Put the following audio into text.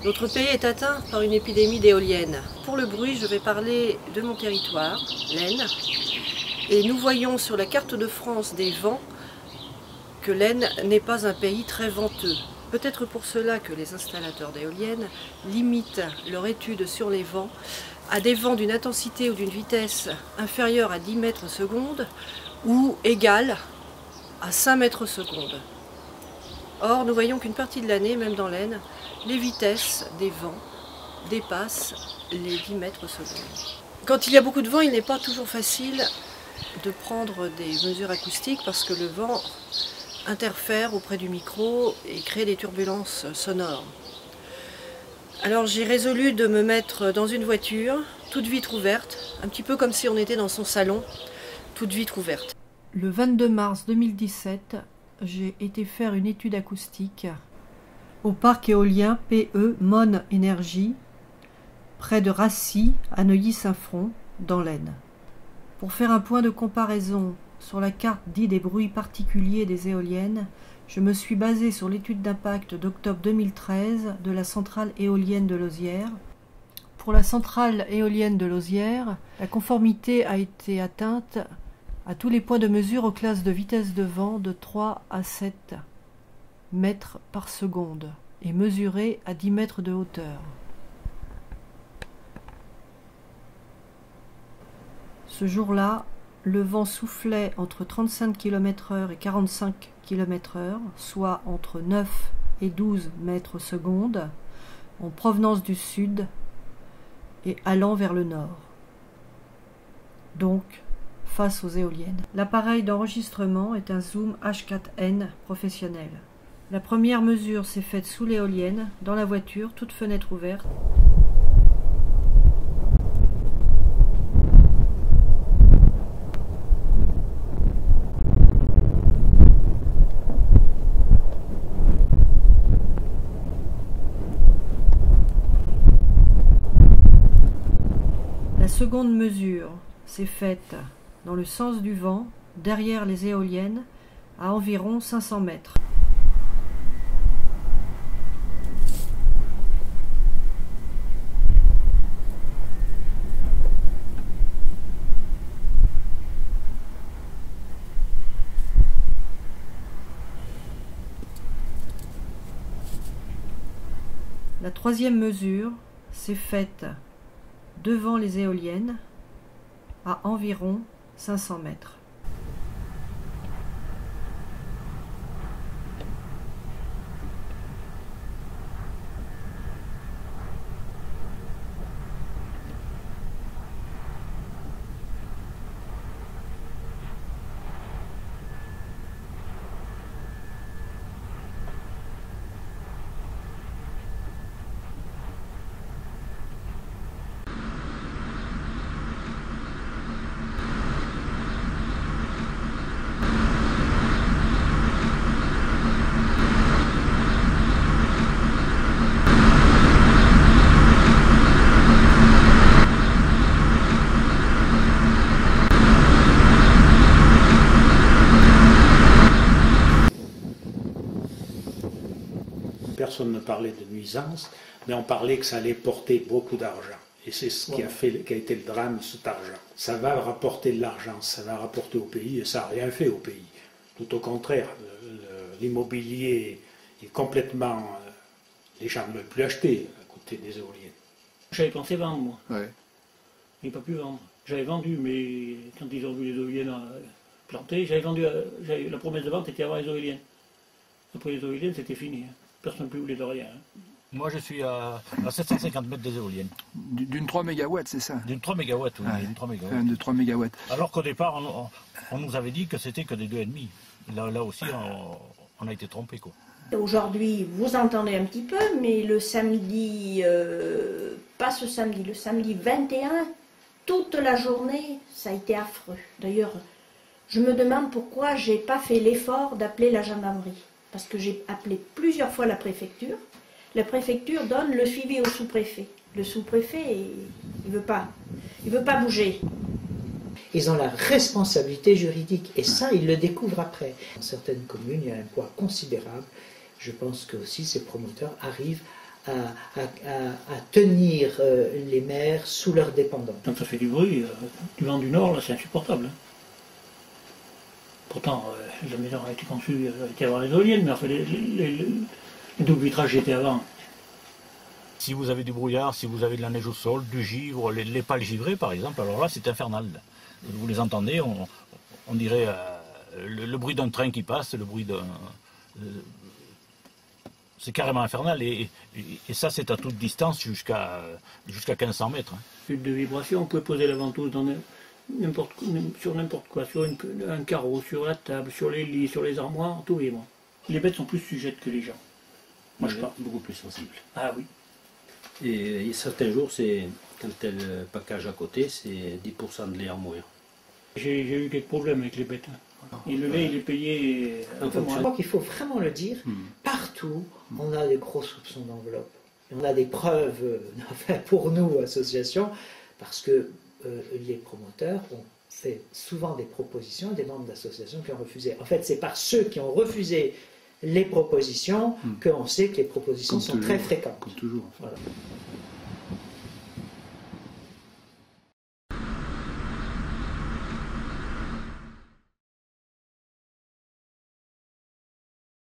Notre pays est atteint par une épidémie d'éoliennes. Pour le bruit, je vais parler de mon territoire, l'Aisne. Et nous voyons sur la carte de France des vents que l'Aisne n'est pas un pays très venteux. Peut-être pour cela que les installateurs d'éoliennes limitent leur étude sur les vents à des vents d'une intensité ou d'une vitesse inférieure à 10 mètres secondes ou égale à 5 mètres secondes. Or, nous voyons qu'une partie de l'année, même dans l'Aisne, les vitesses des vents dépassent les 10 mètres secondes. Quand il y a beaucoup de vent, il n'est pas toujours facile de prendre des mesures acoustiques parce que le vent interfère auprès du micro et crée des turbulences sonores. Alors j'ai résolu de me mettre dans une voiture, toute vitre ouverte, un petit peu comme si on était dans son salon, toute vitre ouverte. Le 22 mars 2017, j'ai été faire une étude acoustique au parc éolien PE Mon Énergie, près de Racy, à Neuilly-Saint-Front, dans l'Aisne. Pour faire un point de comparaison sur la carte dit des bruits particuliers des éoliennes, je me suis basée sur l'étude d'impact d'octobre 2013 de la centrale éolienne de Lauzières. Pour la centrale éolienne de Lauzières, la conformité a été atteinte à tous les points de mesure aux classes de vitesse de vent de 3 à 7 mètres par seconde et mesurée à 10 mètres de hauteur. Ce jour-là, le vent soufflait entre 35 km/h et 45 km/h, soit entre 9 et 12 mètres secondes, en provenance du sud et allant vers le nord. Donc, face aux éoliennes. L'appareil d'enregistrement est un Zoom H4n professionnel. La première mesure s'est faite sous l'éolienne, dans la voiture, toute fenêtre ouverte. La seconde mesure s'est faite dans le sens du vent, derrière les éoliennes, à environ 500 mètres. La troisième mesure s'est faite devant les éoliennes, à environ 500 mètres. Personne ne parlait de nuisance, mais on parlait que ça allait porter beaucoup d'argent. Et c'est ce qui a été le drame de cet argent. Ça va rapporter de l'argent, ça va rapporter au pays, et ça n'a rien fait au pays. Tout au contraire, l'immobilier est complètement... les gens ne veulent plus acheter à côté des éoliennes. J'avais pensé vendre, moi. Ouais. J'ai pas pu vendre. J'avais vendu, mais quand ils ont vu les éoliennes plantées, j'avais vendu, la promesse de vente était avant les éoliennes. Après les éoliennes, c'était fini. Personne ne plus voulait de rien. Moi, je suis à 750 mètres des éoliennes. D'une 3 MW, c'est ça? D'une 3 MW, oui. Ouais. D'une 3 MW. De 3 MW. Alors qu'au départ, on nous avait dit que c'était que des 2,5. Là aussi, on a été trompé, quoi. Aujourd'hui, vous entendez un petit peu, mais le samedi, pas ce samedi, le samedi 21, toute la journée, ça a été affreux. D'ailleurs, je me demande pourquoi j'ai pas fait l'effort d'appeler la gendarmerie. Parce que j'ai appelé plusieurs fois la préfecture. La préfecture donne le suivi au sous-préfet. Le sous-préfet, il veut pas bouger. Ils ont la responsabilité juridique et ça, ils le découvrent après. Dans certaines communes, il y a un poids considérable. Je pense que aussi ces promoteurs arrivent à tenir les maires sous leur dépendance. Quand ça fait du bruit, du vent du nord, là, c'est insupportable. Hein. Pourtant, la maison a été conçue, elle a été avant les éoliennes, mais enfin, les doubles vitrages étaient avant. Si vous avez du brouillard, si vous avez de la neige au sol, du givre, les pales givrées par exemple, alors là c'est infernal. Vous les entendez, on dirait le bruit d'un train qui passe, le bruit d'un... c'est carrément infernal et ça c'est à toute distance jusqu'à 1500 mètres. Hein. Chute de vibration, on peut poser la ventouse sur n'importe quoi, sur un carreau, sur la table, sur les lits, sur les armoires, tout vibre. Les bêtes sont plus sujettes que les gens. Moi je parle. Beaucoup plus sensible. Ah oui. Et certains jours, quand elle package à côté, c'est 10% de lait en moins. J'ai eu quelques problèmes avec les bêtes. Et le lait, il est payé un peu Je moins. crois qu'il faut vraiment le dire, partout, on a des gros soupçons d'enveloppe. On a des preuves, enfin, pour nous, associations, parce que les promoteurs ont fait souvent des propositions, des membres d'associations qui ont refusé. En fait, c'est par ceux qui ont refusé les propositions qu'on sait que les propositions sont très fréquentes. Comme toujours. Voilà.